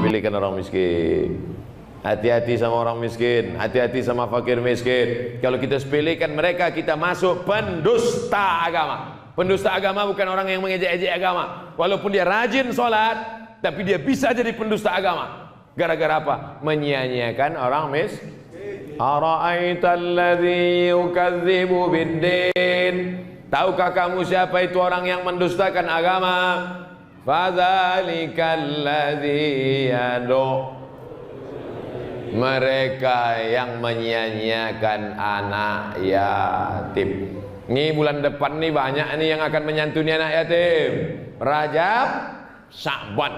sepelekan orang miskin. Hati-hati sama orang miskin, hati-hati sama fakir miskin. Kalau kita sepelekan mereka, kita masuk pendusta agama. Pendusta agama bukan orang yang mengejek-ejek agama. Walaupun dia rajin sholat, tapi dia bisa jadi pendusta agama. Gara-gara apa? Menyia-nyiakan orang miskin. Ara'aital ladzi yukadzibu biddin. Tahukah kamu siapa itu orang yang mendustakan agama? Fadzalikal ladzi yadu. Mereka yang menyia-nyiakan anak yatim. Ini bulan depan nih banyak nih yang akan menyantuni anak yatim. Rajab, Sya'ban,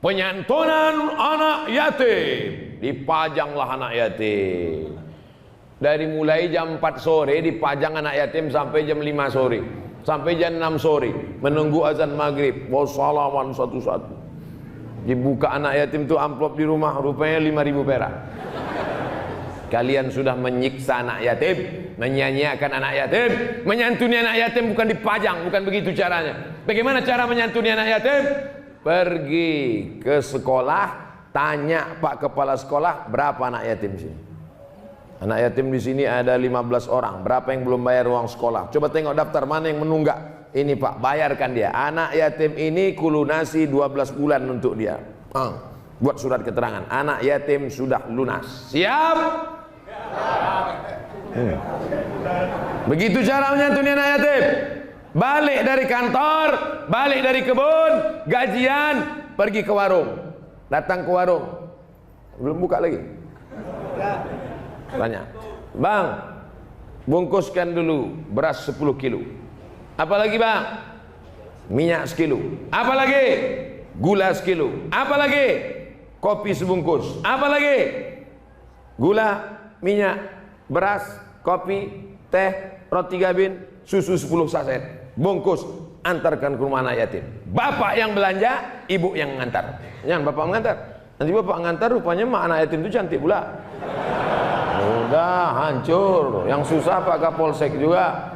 penyantunan anak yatim. Dipajanglah anak yatim. Dari mulai jam 4 sore dipajang anak yatim sampai jam 5 sore, sampai jam 6 sore menunggu azan maghrib. Wassalaman satu-satu. Dibuka anak yatim itu amplop di rumah, rupanya 5.000 perak. Kalian sudah menyiksa anak yatim, menyia-nyiakan anak yatim. Menyantuni anak yatim bukan dipajang, bukan begitu caranya. Bagaimana cara menyantuni anak yatim? Pergi ke sekolah, tanya Pak Kepala Sekolah, berapa anak yatim sini? Anak yatim di sini ada 15 orang. Berapa yang belum bayar uang sekolah? Coba tengok daftar mana yang menunggak. Ini Pak, bayarkan dia. Anak yatim ini kulunasi 12 bulan untuk dia. Buat surat keterangan. Anak yatim sudah lunas. Siap? Begitu cara menyantuni anak yatim. Balik dari kantor, balik dari kebun, gajian, pergi ke warung. Datang ke warung. Belum buka lagi. Tanya, Bang, bungkuskan dulu beras 10 kilo. Apalagi Bang? Minyak sekilo. Apalagi? Gula sekilo. Apalagi? Kopi sebungkus. Apalagi? Gula, minyak, beras, kopi, teh, roti gabin, susu 10 saset. Bungkus, antarkan ke rumah anak yatim. Bapak yang belanja, ibu yang mengantar. Jangan bapak mengantar. Nanti bapak mengantar, rupanya mak anak yatim itu cantik pula. Udah hancur. Yang susah Pak Kapolsek juga.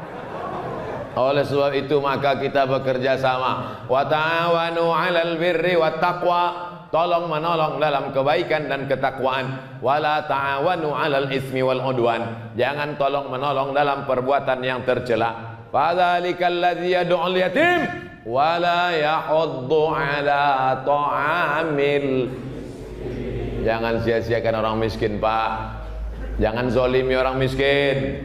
Oleh sebab itu maka kita bekerja sama. Wa ta'awanu 'alal birri wat taqwa. Tolong menolong dalam kebaikan dan ketakwaan. Wala ta'awanu 'alal ismi wal 'udwan. Jangan tolong menolong dalam perbuatan yang tercela. Fadzalikal ladzi yad'ul yatim wa la yahuddu 'ala ta'amil. Jangan sia-siakan orang miskin, Pak. Jangan zolimi orang miskin.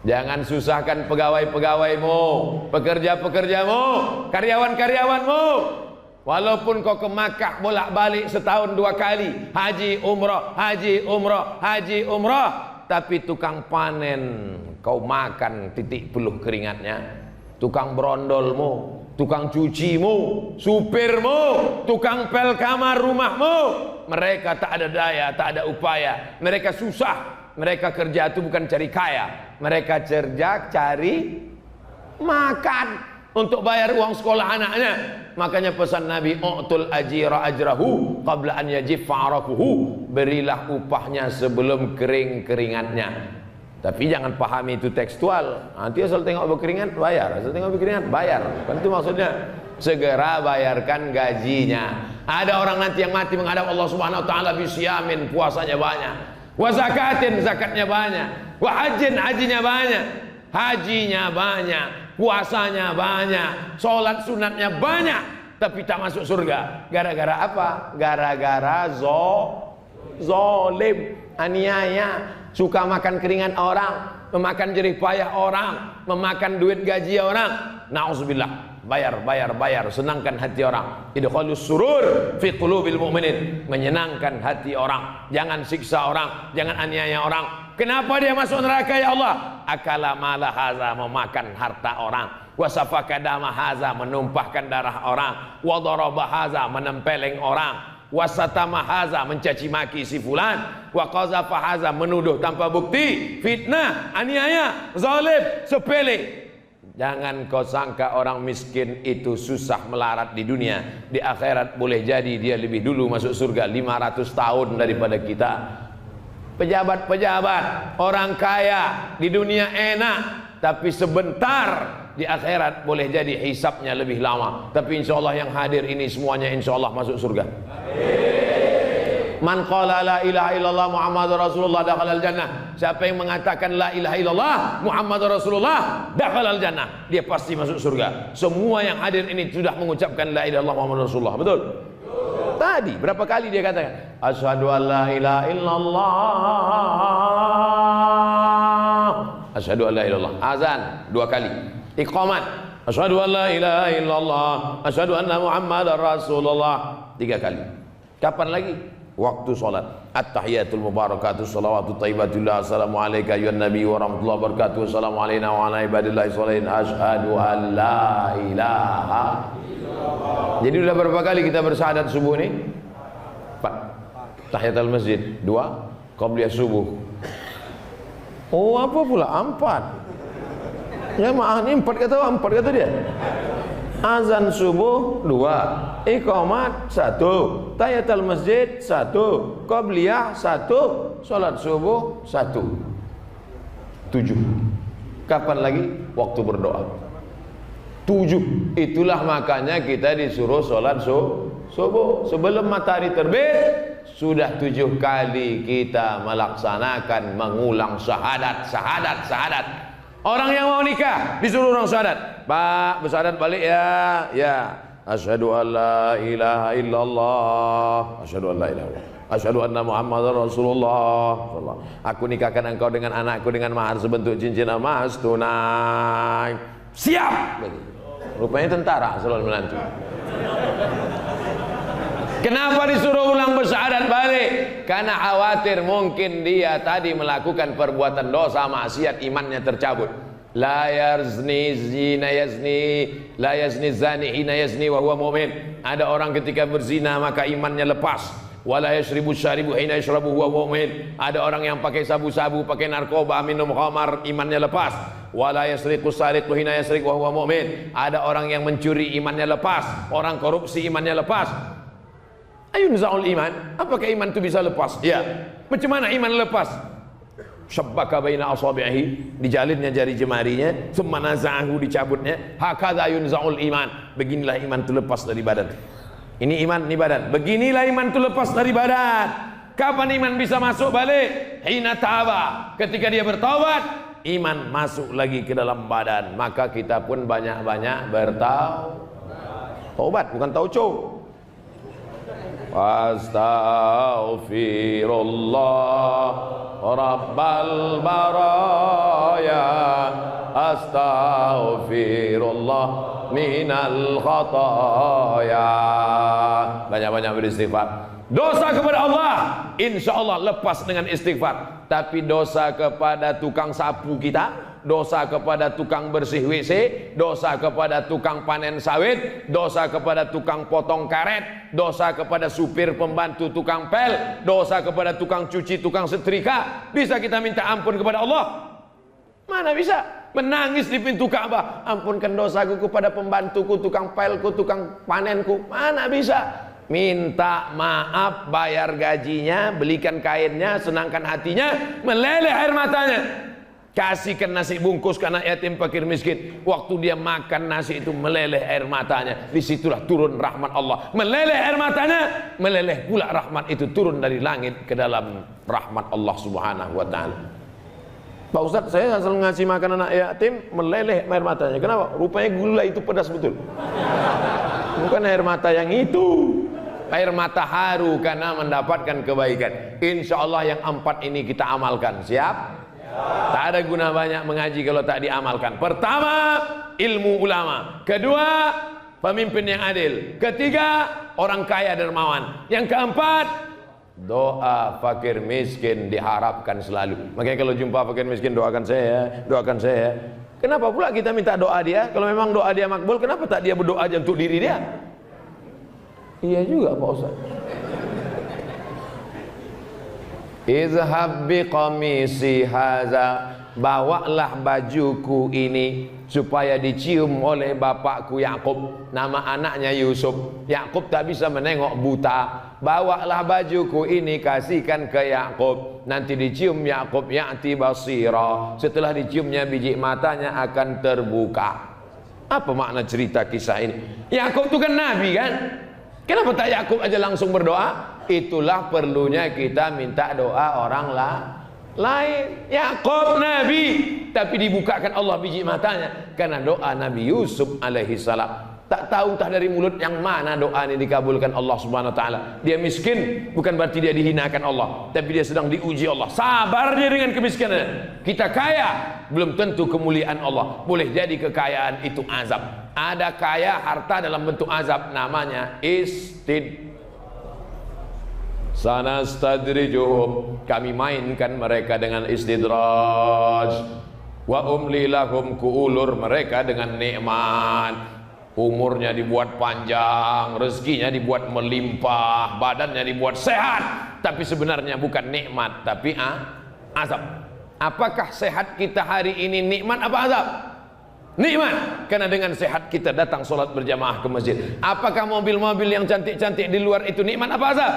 Jangan susahkan pegawai-pegawaimu, pekerja-pekerjamu, karyawan-karyawanmu. Walaupun kau ke Makkah bolak-balik setahun 2 kali, haji umrah, haji umrah, haji umrah, tapi tukang panen kau makan titik peluh keringatnya. Tukang brondolmu, tukang cucimu, supirmu, tukang pel kamar rumahmu, mereka tak ada daya, tak ada upaya. Mereka susah. Mereka kerja itu bukan cari kaya, mereka kerja cari makan untuk bayar uang sekolah anaknya. Makanya pesan Nabi, u'tul ajira ajrahu qabla an yajif fa'arakuhu. Berilah upahnya sebelum kering keringatnya. Tapi jangan pahami itu tekstual. Nanti asal tengok berkeringat bayar, asal tengok berkeringat bayar. Kan itu maksudnya. Segera bayarkan gajinya. Ada orang nanti yang mati menghadap Allah Subhanahu wa taala bisyamin, puasanya banyak. Wa zakatin, zakatnya banyak. Wa hajin, hajinya banyak. Hajinya banyak, puasanya banyak, sholat sunatnya banyak, tapi tak masuk surga. Gara-gara apa? Gara-gara zolim, aniaya, suka makan keringat orang, memakan jerih payah orang, memakan duit gaji orang. Nauzubillah. Bayar, senangkan hati orang. Idkhalus surur fi qulubil mu'minin. Menyenangkan hati orang. Jangan siksa orang, jangan aniaya orang. Kenapa dia masuk neraka ya Allah? Akala mala haza, memakan harta orang. Wa safaka dama haza, menumpahkan darah orang. Wa daraba haza, menempeleng orang. Wa satama haza, mencaci maki si fulan. Wa qazafa haza, menuduh tanpa bukti. Fitnah, aniaya, zalim, sepele. Jangan kau sangka orang miskin itu susah melarat di dunia. Di akhirat boleh jadi dia lebih dulu masuk surga 500 tahun daripada kita. Pejabat-pejabat, orang kaya di dunia enak, tapi sebentar di akhirat boleh jadi hisapnya lebih lama. Tapi insya Allah yang hadir ini semuanya insya Allah masuk surga. Amin. Man qala la ilaha illallah Muhammadur Rasulullah dakhalal jannah. Siapa yang mengatakan la ilaha illallah Muhammadur Rasulullah dakhalal jannah, dia pasti masuk surga. Semua yang hadir ini sudah mengucapkan la ilaha illallah Muhammadur Rasulullah. Betul? Tadi berapa kali dia katakan? Asyhadu an la ilaha illallah. Asyhadu an la ilaha illallah. Azan 2 kali. Iqamat. Asyhadu an la ilaha illallah. Asyhadu anna Muhammadar Rasulullah 3 kali. Kapan lagi? Waktu sholat. At-tahiyatul mubarakatuh salawatu thayyibatullah. Assalamu alayka ayyuhan nabi wa rahmatullahi wa barakatuh. Assalamu alayna wa ala ibadillahi sholihin. Asyhadu an la ilaha. Jadi sudah berapa kali kita bersyahadat subuh ini? 4. Tahiyatul masjid 2. Qabliyah subuh. Oh, apa pula 4? Ya maaf, ini 4 kata dia. Azan subuh 2, iqamat 1, tahiyatul masjid 1, qabliyah 1, salat subuh 1. 7. Kapan lagi? Waktu berdoa. 7. Itulah makanya kita disuruh salat subuh sebelum matahari terbit. Sudah 7 kali kita melaksanakan mengulang syahadat. Orang yang mau nikah disuruh orang syahadat. Pak, bersyahadat balik ya. Ya. Asyhadu an la ilaha illallah. Asyhadu an la ilaha illallah. Asyhadu anna Muhammadar Rasulullah. Aku nikahkan engkau dengan anakku dengan mahar sebentuk cincin emas tunai. Siap. Rupanya tentara selalu menantu. Kenapa disuruh ulang bersyahadat balik? Karena khawatir mungkin dia tadi melakukan perbuatan dosa maksiat, imannya tercabut. La yazni zina yazni, la yazni zani hina yazni wa huwa mu'min. Ada orang ketika berzina maka imannya lepas. Wala yashribu syaribu hina yashrabu huwa mu'min. Ada orang yang pakai sabu-sabu, pakai narkoba, minum khamar, imannya lepas. Wala yasriqu sariqu hina yasriq wa huwa mu'min. Ada orang yang mencuri, imannya lepas. Orang korupsi, imannya lepas. Ayun zaul iman. Apakah iman itu bisa lepas? Ya. Macam mana iman lepas? Syabbaka baina asabihi, dijalinnya jari jemarinya, tsumma naza'ahu, dicabutnya. Hakadha ayun zaul iman. Beginilah iman itu lepas dari badan. Ini iman, ini badan. Beginilah iman itu lepas dari badan. Kapan iman bisa masuk balik? Hina taba. Ketika dia bertaubat, iman masuk lagi ke dalam badan. Maka kita pun banyak-banyak bertaubat, bukan tauco. Astaghfirullah Rabbal baraya, astaghfirullah minal khataya. Banyak-banyak beristighfar. Dosa kepada Allah insya Allah lepas dengan istighfar. Tapi dosa kepada tukang sapu kita, dosa kepada tukang bersih WC, dosa kepada tukang panen sawit, dosa kepada tukang potong karet, dosa kepada supir pembantu tukang pel, dosa kepada tukang cuci, tukang setrika, bisa kita minta ampun kepada Allah? Mana bisa? Menangis di pintu Ka'bah, ampunkan dosaku kepada pembantuku, tukang pelku, tukang panenku. Mana bisa? Minta maaf, bayar gajinya, belikan kainnya, senangkan hatinya, meleleh air matanya. Kasihkan nasi bungkus ke anak yatim fakir miskin. Waktu dia makan nasi itu meleleh air matanya. Disitulah turun rahmat Allah. Meleleh air matanya, meleleh pula rahmat itu turun dari langit ke dalam rahmat Allah Subhanahu wa ta'ala. Pak Ustadz, saya asal ngasih makan anak yatim meleleh air matanya. Kenapa? Rupanya gula itu pedas betul. Bukan air mata yang itu. Air mata haru karena mendapatkan kebaikan. Insya Allah yang 4 ini kita amalkan. Siap? Tak ada guna banyak mengaji kalau tak diamalkan. Pertama, ilmu ulama. Kedua, pemimpin yang adil. Ketiga, orang kaya dermawan. Yang keempat, doa fakir miskin diharapkan selalu. Makanya kalau jumpa fakir miskin, doakan saya, doakan saya. Kenapa pula kita minta doa dia? Kalau memang doa dia makbul, kenapa tak dia berdoa aja untuk diri dia? Iya juga Pak Ustaz. Izhab biqamisi haza, bawalah bajuku ini supaya dicium oleh bapakku Yakub. Nama anaknya Yusuf. Yakub tak bisa menengok buta. Bawalah bajuku ini, kasihkan ke Yakub. Nanti dicium Yakub, ya'ti basira. Setelah diciumnya biji matanya akan terbuka. Apa makna cerita kisah ini? Yakub itu kan nabi kan? Kenapa tak Yakub aja langsung berdoa? Itulah perlunya kita minta doa orang lain. Yakub Nabi, tapi dibukakan Allah biji matanya karena doa Nabi Yusuf alaihi salam. Tak tahu entah dari mulut yang mana doa ini dikabulkan Allah subhanahu wa ta'ala. Dia miskin bukan berarti dia dihinakan Allah, tapi dia sedang diuji Allah. Sabar dia dengan kemiskinan. Kita kaya belum tentu kemuliaan Allah. Boleh jadi kekayaan itu azab. Ada kaya harta dalam bentuk azab, namanya sanastadrijuhum, kami mainkan mereka dengan istidraj, wa umli lahum, kuulur mereka dengan nikmat. Umurnya dibuat panjang, rezekinya dibuat melimpah, badannya dibuat sehat, tapi sebenarnya bukan nikmat tapi azab. Apakah sehat kita hari ini nikmat apa azab? Nikmat, karena dengan sehat kita datang sholat berjamaah ke masjid. Apakah mobil-mobil yang cantik-cantik di luar itu nikmat apa azab?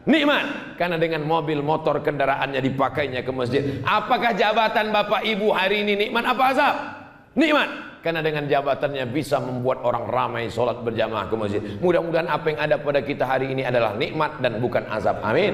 Nikmat, karena dengan mobil motor kendaraannya dipakainya ke masjid. Apakah jabatan bapak ibu hari ini nikmat apa azab? Nikmat, karena dengan jabatannya bisa membuat orang ramai sholat berjamaah ke masjid. Mudah-mudahan apa yang ada pada kita hari ini adalah nikmat dan bukan azab. Amin.